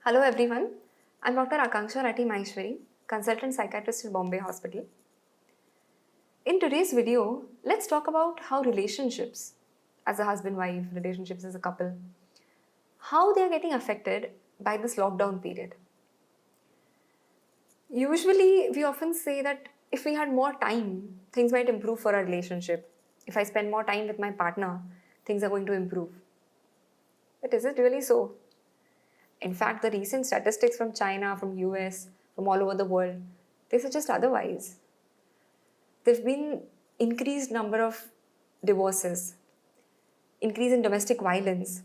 Hello everyone, I'm Dr. Akanksha Rathi Maheshwari, consultant psychiatrist at Bombay Hospital. In today's video, let's talk about how relationships as a husband-wife, relationships as a couple, how they are getting affected by this lockdown period. Usually, we often say that if we had more time, things might improve for our relationship. If I spend more time with my partner, things are going to improve. But is it really so? In fact, the recent statistics from China, from US, from all over the world, they suggest otherwise. There've been increased number of divorces, increase in domestic violence.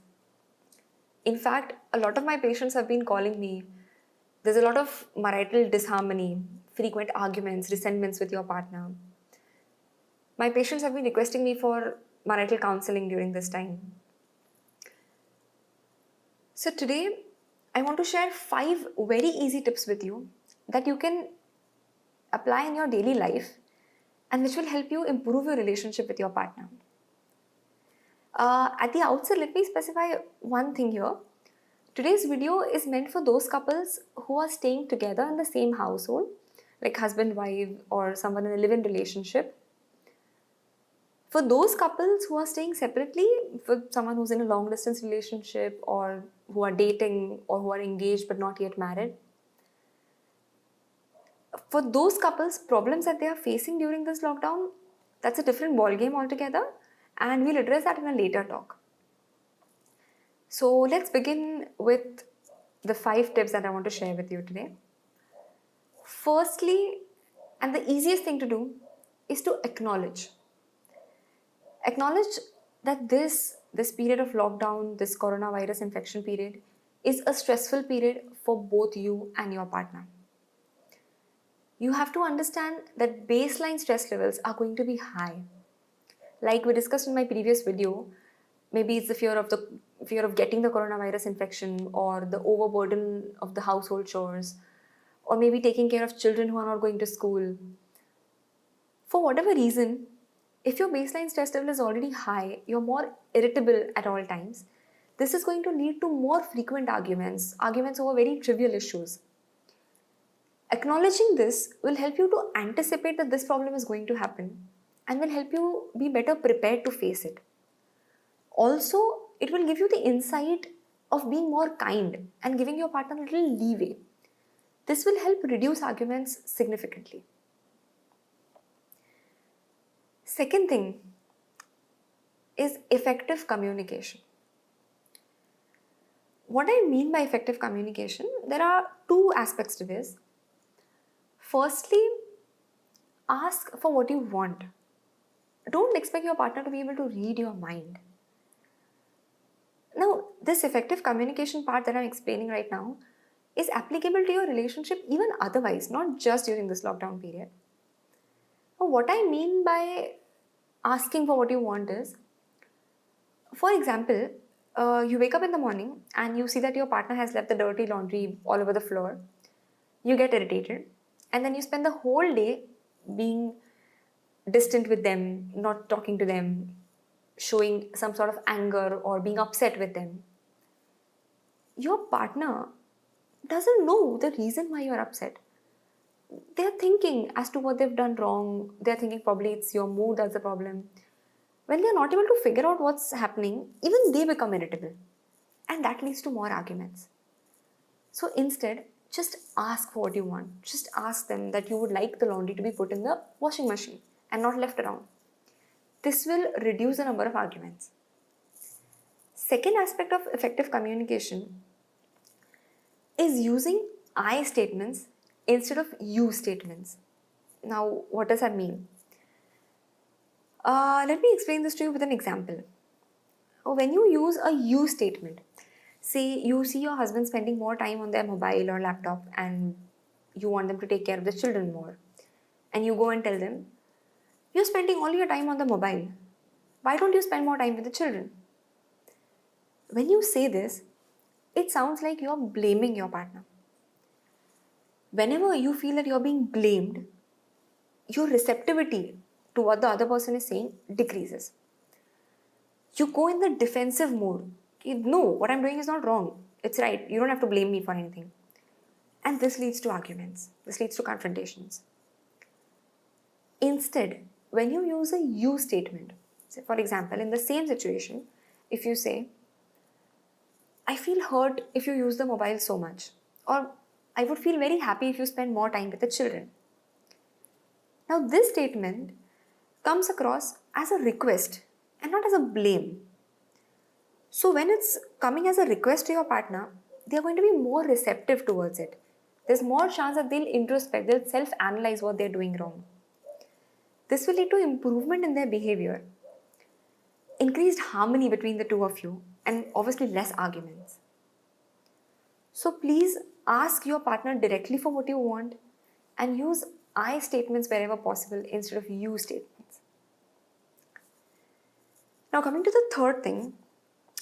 In fact, a lot of my patients have been calling me. There's a lot of marital disharmony, frequent arguments, resentments with your partner. My patients have been requesting me for marital counseling during this time. So today, I want to share 5 very easy tips with you that you can apply in your daily life and which will help you improve your relationship with your partner. At the outset, let me specify one thing here. Today's video is meant for those couples who are staying together in the same household, like husband, wife, or someone in a live-in relationship. For those couples who are staying separately, for someone who's in a long-distance relationship or who are dating or who are engaged but not yet married, for those couples, problems that they are facing during this lockdown, that's a different ballgame altogether, and we'll address that in a later talk. So let's begin with the 5 tips that I want to share with you today. Firstly, and the easiest thing to do is to acknowledge. Acknowledge that this period of lockdown, this coronavirus infection period, is a stressful period for both you and your partner. You have to understand that baseline stress levels are going to be high. Like we discussed in my previous video, maybe it's the fear of getting the coronavirus infection, or the overburden of the household chores, or maybe taking care of children who are not going to school. For whatever reason, if your baseline stress level is already high, you're more irritable at all times, this is going to lead to more frequent arguments over very trivial issues. Acknowledging this will help you to anticipate that this problem is going to happen and will help you be better prepared to face it. Also, it will give you the insight of being more kind and giving your partner a little leeway. This will help reduce arguments significantly. Second thing is effective communication. What I mean by effective communication, there are 2 aspects to this. Firstly, ask for what you want. Don't expect your partner to be able to read your mind. Now, this effective communication part that I'm explaining right now is applicable to your relationship even otherwise, not just during this lockdown period. Now, what I mean by asking for what you want is, for example, you wake up in the morning and you see that your partner has left the dirty laundry all over the floor. You get irritated, and then you spend the whole day being distant with them, not talking to them, showing some sort of anger or being upset with them. Your partner doesn't know the reason why you're upset. They're thinking as to what they've done wrong. They're thinking probably it's your mood that's the problem. When they're not able to figure out what's happening, even they become irritable. And that leads to more arguments. So instead, just ask for what you want. Just ask them that you would like the laundry to be put in the washing machine and not left around. This will reduce the number of arguments. Second aspect of effective communication is using I statements instead of you statements. Now, what does that mean? Let me explain this to you with an example. When you use a you statement, say you see your husband spending more time on their mobile or laptop and you want them to take care of the children more, and you go and tell them, you're spending all your time on the mobile. Why don't you spend more time with the children? When you say this, it sounds like you're blaming your partner. Whenever you feel that you're being blamed, your receptivity to what the other person is saying decreases. You go in the defensive mode. No, what I'm doing is not wrong. It's right. You don't have to blame me for anything. And this leads to arguments. This leads to confrontations. Instead, when you use a you statement, say for example, in the same situation, if you say, I feel hurt if you use the mobile so much, or I would feel very happy if you spend more time with the children. Now, this statement comes across as a request and not as a blame. So, when it's coming as a request to your partner, they're going to be more receptive towards it. There's more chance that they'll introspect, they'll self analyze what they're doing wrong. This will lead to improvement in their behavior, increased harmony between the two of you, and obviously less arguments. So please ask your partner directly for what you want and use I statements wherever possible instead of you statements. Now, coming to the third thing,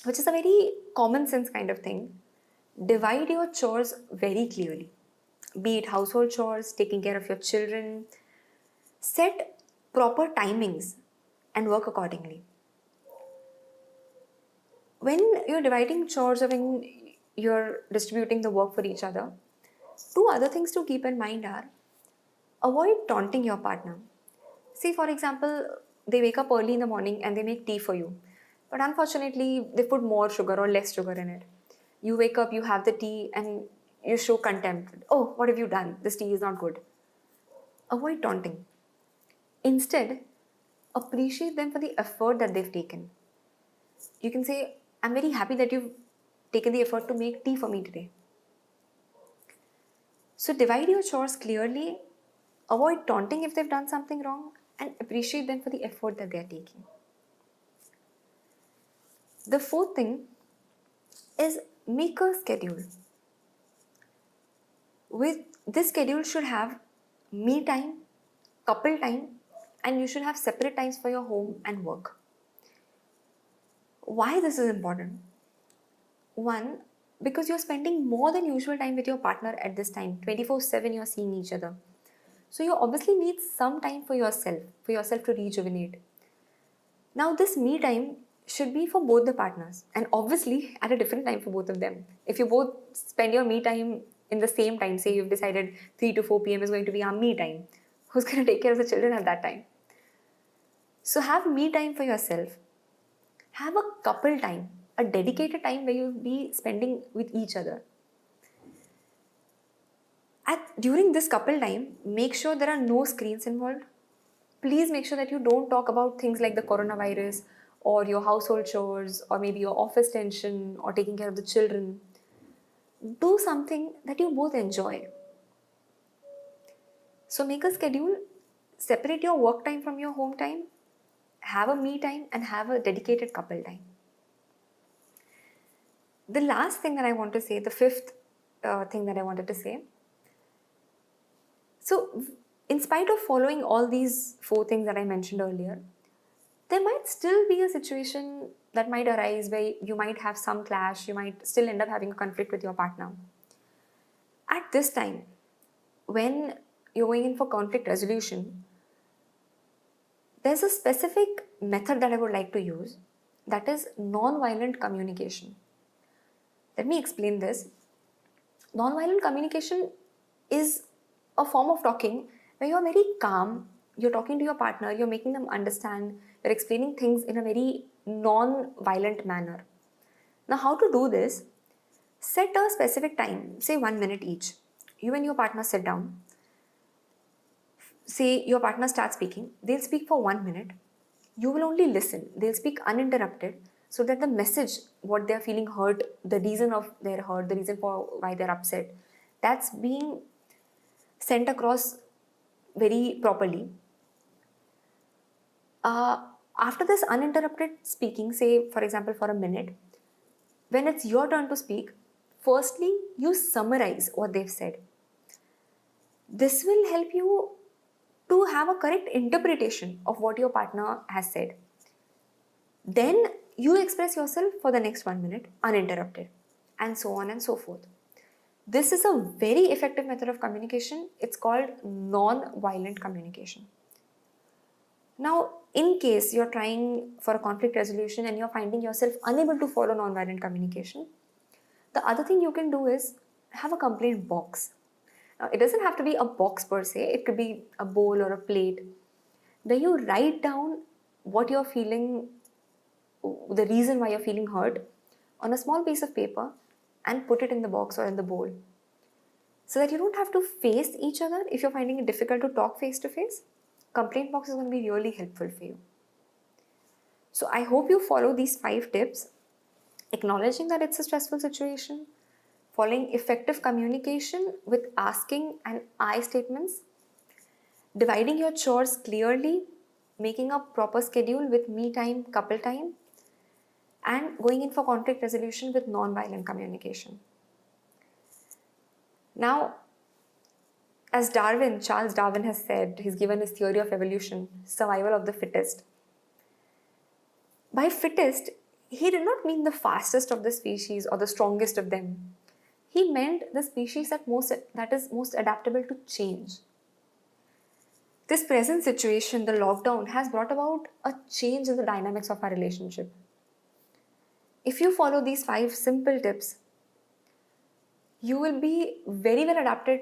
which is a very common sense kind of thing, divide your chores very clearly. Be it household chores, taking care of your children, set proper timings and work accordingly. When you're dividing chores or when you're distributing the work for each other, two other things to keep in mind are avoid taunting your partner. See, for example, they wake up early in the morning and they make tea for you, but unfortunately, they put more sugar or less sugar in it. You wake up, you have the tea, and you show contempt. Oh, what have you done? This tea is not good. Avoid taunting. Instead, appreciate them for the effort that they've taken. You can say, I'm very happy that you've taken the effort to make tea for me today. So divide your chores clearly, avoid taunting if they've done something wrong, and appreciate them for the effort that they're taking. The fourth thing is make a schedule. With this schedule should have me time, couple time, and you should have separate times for your home and work. Why this is important? One, because you're spending more than usual time with your partner at this time. 24/7 you're seeing each other. So you obviously need some time for yourself to rejuvenate. Now this me time should be for both the partners and obviously at a different time for both of them. If you both spend your me time in the same time, say you've decided 3 to 4 p.m. is going to be our me time, who's going to take care of the children at that time? So have me time for yourself. Have a couple time, a dedicated time where you'll be spending with each other. During this couple time, make sure there are no screens involved. Please make sure that you don't talk about things like the coronavirus or your household chores or maybe your office tension or taking care of the children. Do something that you both enjoy. So make a schedule, separate your work time from your home time, have a me time and have a dedicated couple time. The last thing that I want to say, the fifth thing that I wanted to say. So in spite of following all these 4 things that I mentioned earlier, there might still be a situation that might arise where you might have some clash, you might still end up having a conflict with your partner. At this time, when you're going in for conflict resolution, there's a specific method that I would like to use, that is nonviolent communication. Let me explain this. Nonviolent communication is a form of talking where you're very calm, you're talking to your partner, you're making them understand, you're explaining things in a very non-violent manner. Now, how to do this? Set a specific time, say 1 minute each. You and your partner sit down. Say your partner starts speaking, they'll speak for 1 minute. You will only listen, they'll speak uninterrupted so that the message, what they're feeling hurt, the reason of their hurt, the reason for why they're upset, that's being sent across very properly. After this uninterrupted speaking, say for example for a minute, when it's your turn to speak, firstly you summarize what they've said. This will help you to have a correct interpretation of what your partner has said. Then you express yourself for the next 1 minute uninterrupted, and so on and so forth. This is a very effective method of communication. It's called non-violent communication. Now, in case you're trying for a conflict resolution and you're finding yourself unable to follow non-violent communication, The other thing you can do is have a complaint box. Now, it doesn't have to be a box per se, it could be a bowl or a plate where you write down what you're feeling, the reason why you're feeling hurt, on a small piece of paper and put it in the box or in the bowl. So that you don't have to face each other if you're finding it difficult to talk face to face. Complaint box is going to be really helpful for you. So I hope you follow these 5 tips, acknowledging that it's a stressful situation, following effective communication with asking and I statements, dividing your chores clearly, making a proper schedule with me time, couple time, and going in for conflict resolution with non-violent communication. Now, as Charles Darwin has said, he's given his theory of evolution, survival of the fittest. By fittest, he did not mean the fastest of the species or the strongest of them. He meant the species that is most adaptable to change. This present situation, the lockdown, has brought about a change in the dynamics of our relationship. If you follow these 5 simple tips, you will be very well adapted.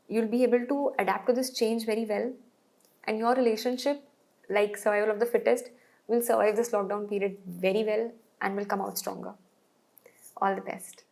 You'll be able to adapt to this change very well. And your relationship, like survival of the fittest, will survive this lockdown period very well and will come out stronger. All the best.